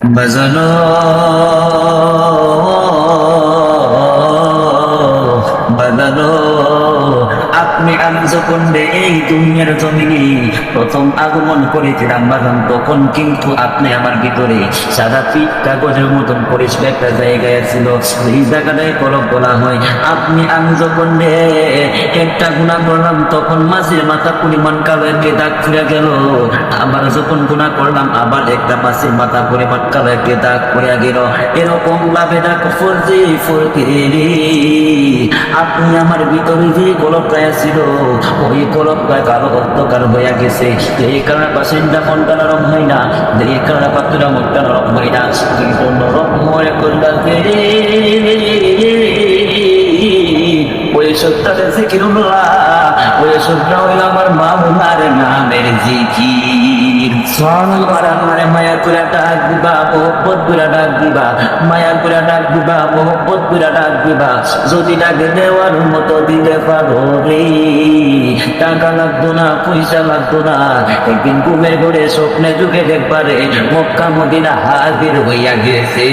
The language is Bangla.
বাজানো বাজানো, আপনি আমি যখন এই দুনিয়ার জমিনে প্রথম আগমন করেছিলাম বাজান, তখন কিন্তু আপনি আমার ভিতরে সাদা পিঠ কাগজের মতন পরিষ্কার একটা জায়গায় ছিল। এই জায়গাটায় কলম বলা হয়। আপনি আমি যখন একটা গুণা করলাম, তখন মাছের মাথা পরিমাণ কালো একটা দাগ ফিরে গেল। আবার যখন গুণা করলাম, আবার একটা মাছের মাথা পরিমাণ কালো একটা দাগ পড়ে গেল। এরকম ভাবে দাগ ফুলতে ফুলতে আপনি আমার ভিতরে যে কলপটা ছিল, ওই কলপটা কালো অন্ধকার হয়ে গেছে। এই কারণে বাসিন্দা মনটা নরম হয় না, এই কারণে পাত্রটা মনটা নরম হয় না, কিন্তু নরম হয়ে করলাম রে। ওই সত্যাতে জিকিরুল্লাহ, ওই সত্য হইল আমার মাওলার নামের জিকির। আমার আমারে মায়া করে ডাক দিবা, মোহব্বত করে ডাক দিবা, মায়া করে ডাক দিবা, মোহব্বত করে ডাক দিবা। যদি ডাক দেওয়ার মতো দিতে পারো রে, টাকা লাগতো না, পয়সা লাগতো না, একদিন ঘুমের ঘরে স্বপ্নে যুগে দেখবারে মক্কা মদিনা হাজির হইয়া গেছে।